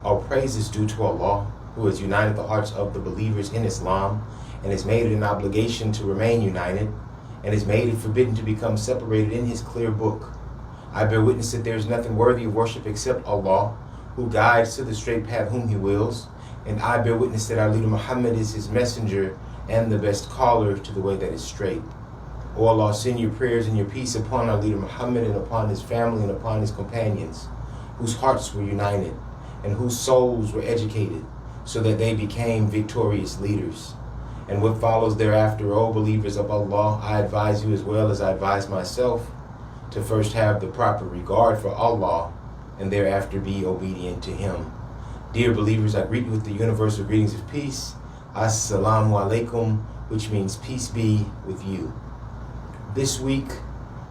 All praise is due to Allah, who has united the hearts of the believers in Islam and has made it an obligation to remain united and has made it forbidden to become separated in his clear book. I bear witness that there is nothing worthy of worship except Allah, who guides to the straight path whom he wills, and I bear witness that our leader Muhammad is his messenger and the best caller to the way that is straight. O Allah, send your prayers and your peace upon our leader Muhammad and upon his family and upon his companions, whose hearts were united and whose souls were educated, so that they became victorious leaders. And what follows thereafter, O believers of Allah, I advise you as well as I advise myself, to first have the proper regard for Allah and thereafter be obedient to him. Dear believers, I greet you with the universal greetings of peace. Assalamu alaikum, which means peace be with you. This week,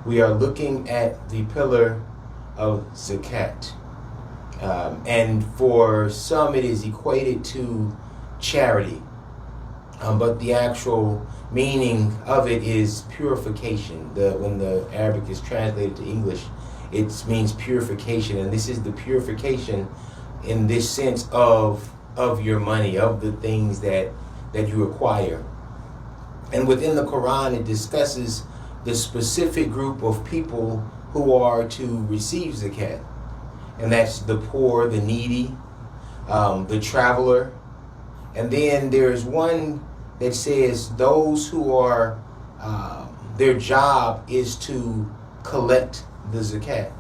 we are looking at the pillar of Zakat. And for some it is equated to charity, but the actual meaning of it is purification. When the Arabic is translated to English, it means purification, and this is the purification in this sense of your money, of the things that you acquire. And within the Qur'an, it discusses the specific group of people who are to receive zakat. And that's the poor, the needy, the traveler. And then there's one that says those who are, their job is to collect the zakat.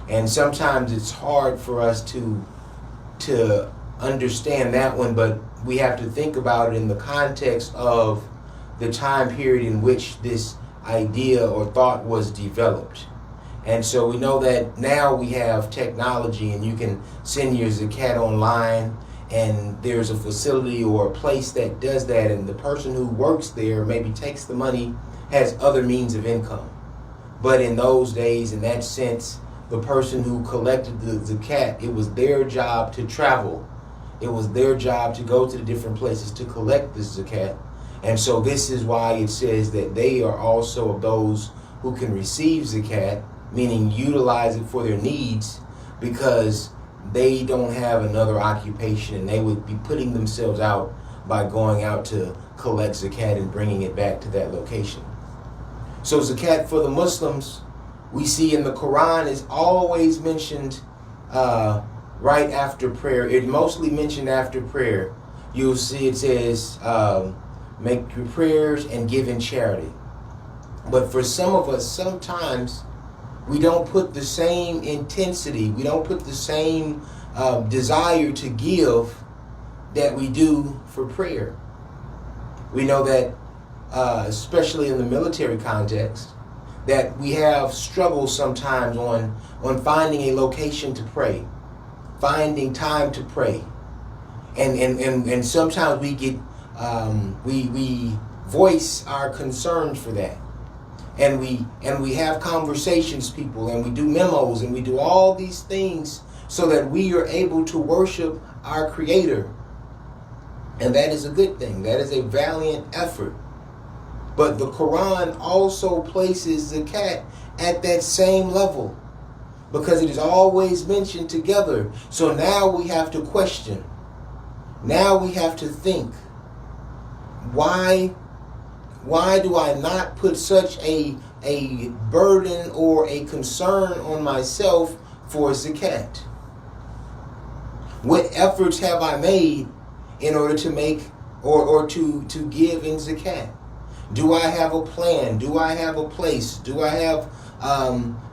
And sometimes it's hard for us to understand that one, but we have to think about it in the context of the time period in which this idea or thought was developed. And so we know that now we have technology and you can send your zakat online, and there's a facility or a place that does that, and the person who works there maybe takes the money, has other means of income. But in those days, in that sense, the person who collected the zakat, it was their job to travel. It was their job to go to the different places to collect the zakat. And so this is why it says that they are also of those who can receive zakat, meaning utilize it for their needs, because they don't have another occupation and they would be putting themselves out by going out to collect zakat and bringing it back to that location. So zakat for the Muslims, we see in the Quran, is always mentioned right after prayer. It's mostly mentioned after prayer. You'll see it says, make your prayers and give in charity. But for some of us, sometimes we don't put the same intensity, we don't put the same desire to give that we do for prayer. We know that, especially in the military context, that we have struggles sometimes on finding a location to pray, finding time to pray. And sometimes we get, we voice our concerns for that. And we have conversations, people, and we do memos, and we do all these things so that we are able to worship our Creator. And that is a good thing. That is a valiant effort. But the Quran also places zakat at that same level, because it is always mentioned together. So now we have to question. Now we have to think. Why do I not put such a burden or a concern on myself for zakat? What efforts have I made in order to make or to give in zakat? Do I have a plan? Do I have a place? Do I have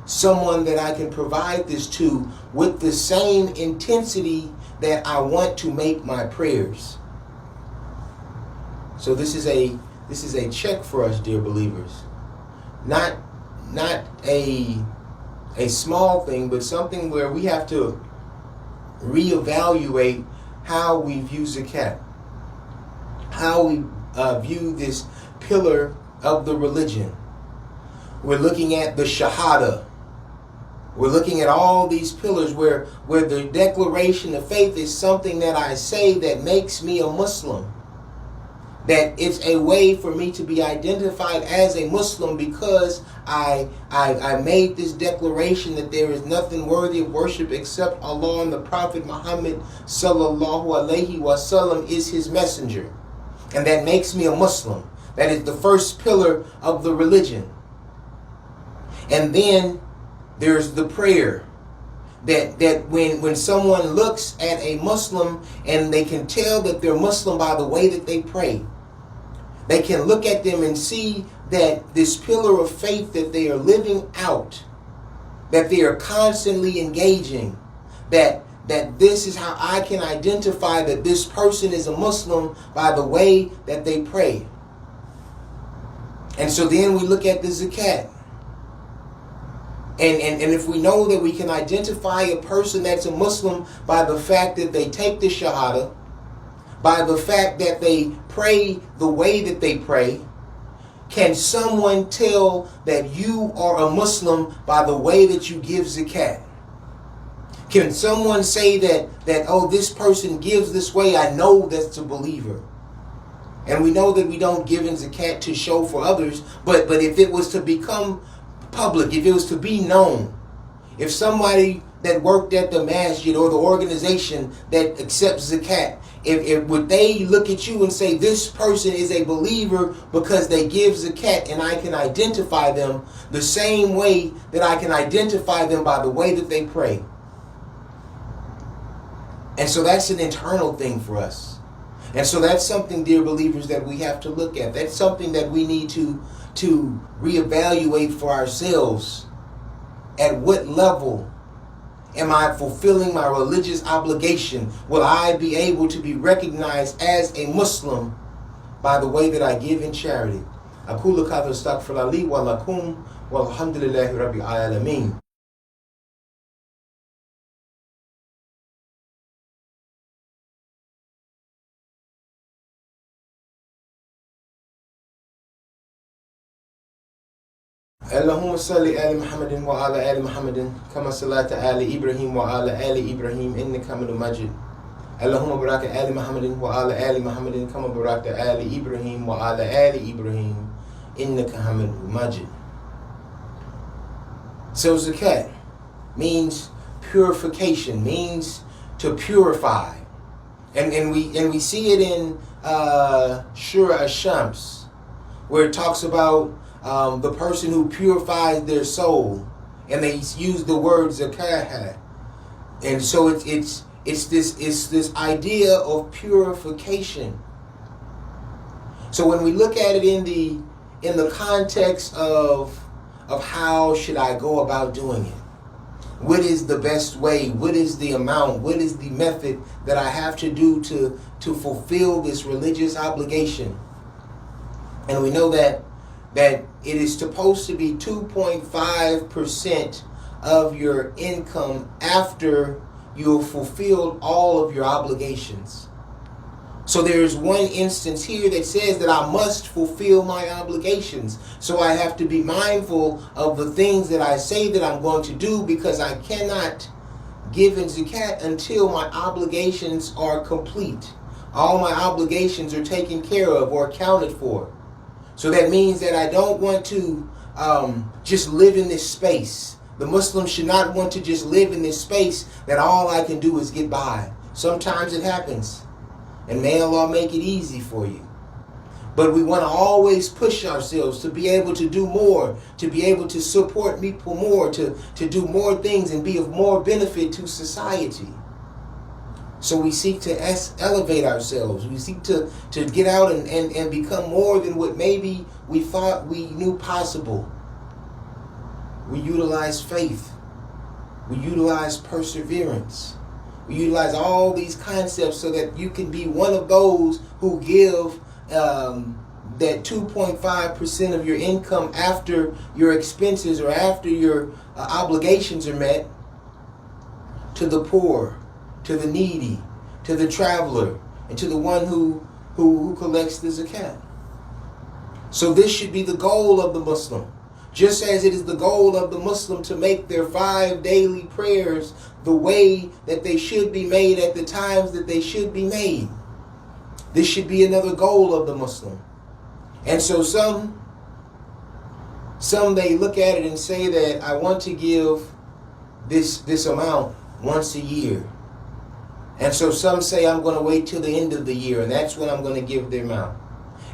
someone that I can provide this to with the same intensity that I want to make my prayers? So this is a check for us, dear believers. Not a small thing, but something where we have to reevaluate how we view zakat, how we view this pillar of the religion. We're looking at the shahada. We're looking at all these pillars where the declaration of faith is something that I say that makes me a Muslim. That it's a way for me to be identified as a Muslim because I made this declaration that there is nothing worthy of worship except Allah, and the Prophet Muhammad sallallahu alaihi wasallam is his messenger. And that makes me a Muslim. That is the first pillar of the religion. And then there's the prayer. That when someone looks at a Muslim and they can tell that they're Muslim by the way that they pray, they can look at them and see that this pillar of faith that they are living out, that they are constantly engaging, that this is how I can identify that this person is a Muslim by the way that they pray. And so then we look at the zakat. And if we know that we can identify a person that's a Muslim by the fact that they take the shahada, by the fact that they pray the way that they pray, can someone tell that you are a Muslim by the way that you give zakat? Can someone say that oh, this person gives this way, I know that's a believer? And we know that we don't give in zakat to show for others, but if it was to become public, if it was to be known, if somebody that worked at the masjid or the organization that accepts zakat, if would they look at you and say this person is a believer because they give zakat, and I can identify them the same way that I can identify them by the way that they pray? And so that's an internal thing for us. And so that's something, dear believers, that we have to look at. That's something that we need to reevaluate for ourselves. At what level am I fulfilling my religious obligation? Will I be able to be recognized as a Muslim by the way that I give in charity? أقول هذا استغفر لي ولكم والحمد لله رب العالمين. اللهم صل على محمد وعلى آل محمد كما صليت على إبراهيم وعلى آل إبراهيم إنك حميد مجيد. اللهم بارك على محمد وعلى آل محمد كما باركت على إبراهيم وعلى آل إبراهيم إنك حميد مجيد. So zakat means purification, means to purify, and we see it in Surah Ash-Shams, where it talks about the person who purifies their soul, and they use the word zakat, and so it's this idea of purification. So when we look at it in the context of how should I go about doing it, what is the best way, what is the amount, what is the method that I have to do to fulfill this religious obligation, and we know that it is supposed to be 2.5% of your income after you have fulfilled all of your obligations. So there is one instance here that says that I must fulfill my obligations. So I have to be mindful of the things that I say that I'm going to do, because I cannot give in zakat until my obligations are complete. All my obligations are taken care of or accounted for. So that means that I don't want to just live in this space. The Muslim should not want to just live in this space that all I can do is get by. Sometimes it happens, and may Allah make it easy for you. But we want to always push ourselves to be able to do more, to be able to support people more, to do more things and be of more benefit to society. So we seek to elevate ourselves. We seek to get out and become more than what maybe we thought we knew possible. We utilize faith. We utilize perseverance. We utilize all these concepts so that you can be one of those who give that 2.5% of your income after your expenses or after your obligations are met to the poor, to the needy, to the traveler, and to the one who collects the zakat. So this should be the goal of the Muslim. Just as it is the goal of the Muslim to make their 5 daily prayers the way that they should be made at the times that they should be made. This should be another goal of the Muslim. And so some they look at it and say that I want to give this amount once a year. And so some say I'm going to wait till the end of the year, and that's when I'm going to give the amount.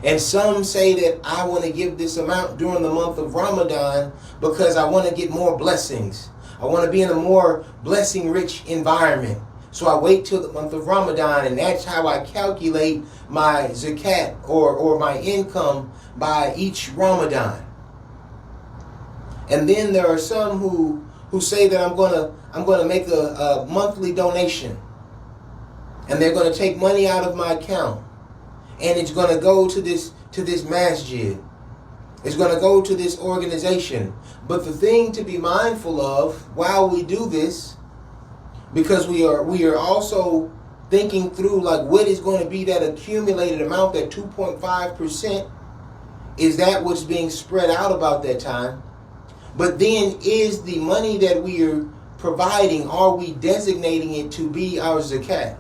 And some say that I want to give this amount during the month of Ramadan because I want to get more blessings. I want to be in a more blessing-rich environment. So I wait till the month of Ramadan, and that's how I calculate my zakat or my income by each Ramadan. And then there are some who say that I'm going to make a monthly donation. And they're going to take money out of my account, and it's going to go to this masjid. It's going to go to this organization. But the thing to be mindful of while we do this, because we are also thinking through like what is going to be that accumulated amount, that 2.5%, is that what's being spread out about that time? But then is the money that we are providing, are we designating it to be our zakat?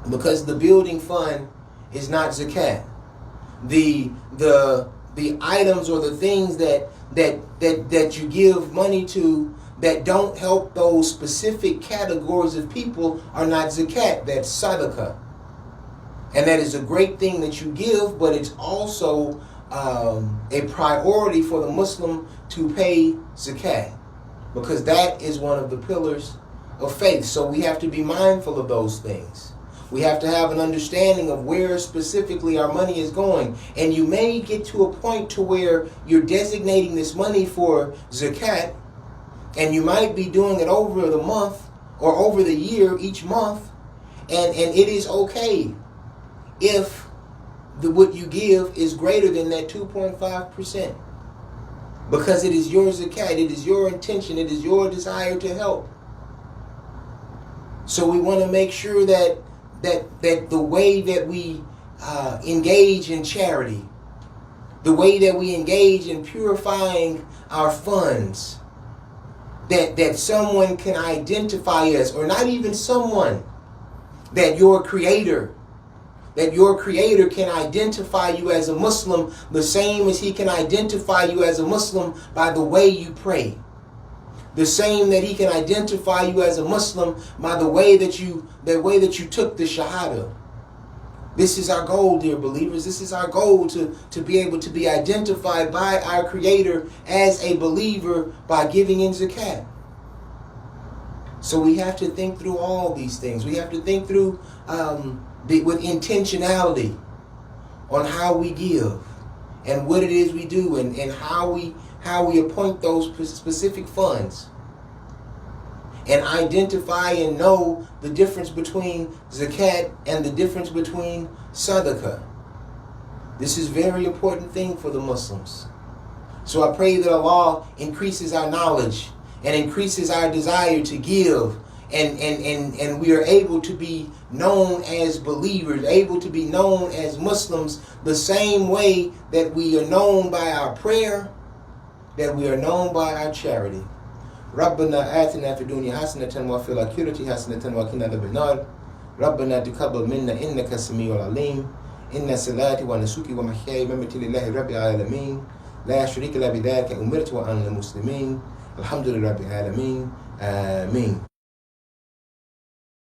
Because the building fund is not zakat. The items or the things that you give money to that don't help those specific categories of people are not zakat. That's sadaqah. And that is a great thing that you give, but it's also a priority for the Muslim to pay zakat, because that is one of the pillars of faith. So we have to be mindful of those things. We have to have an understanding of where specifically our money is going. And you may get to a point to where you're designating this money for zakat, and you might be doing it over the month or over the year, each month, and it is okay if what you give is greater than that 2.5%. Because it is your zakat, it is your intention, it is your desire to help. So we want to make sure that the way that we engage in charity, the way that we engage in purifying our funds, that someone can identify us, or not even someone, that your creator can identify you as a Muslim the same as he can identify you as a Muslim by the way you pray. The same that he can identify you as a Muslim by the way that you took the shahada. This is our goal, dear believers. This is our goal, to be able to be identified by our Creator as a believer by giving in zakat. So we have to think through all these things. We have to think through with intentionality on how we give and what it is we do, and how we appoint those specific funds, and identify and know the difference between zakat and the difference between sadaqah. This is a very important thing for the Muslims. So I pray that Allah increases our knowledge and increases our desire to give, and we are able to be known as believers, able to be known as Muslims the same way that we are known by our prayer, that we are known by our charity. ربنا آتنا في الدنيا حسنة وفي الآخرة حسنة وقنا عذاب النار. ربنا تقبل منا إنك السميع العليم. إن صلاتي ونسكي ومحياي ومماتي لله رب العالمين لا شريك له بذلك أمرت وأنا المسلمين. الحمد لله رب العالمين. آمين.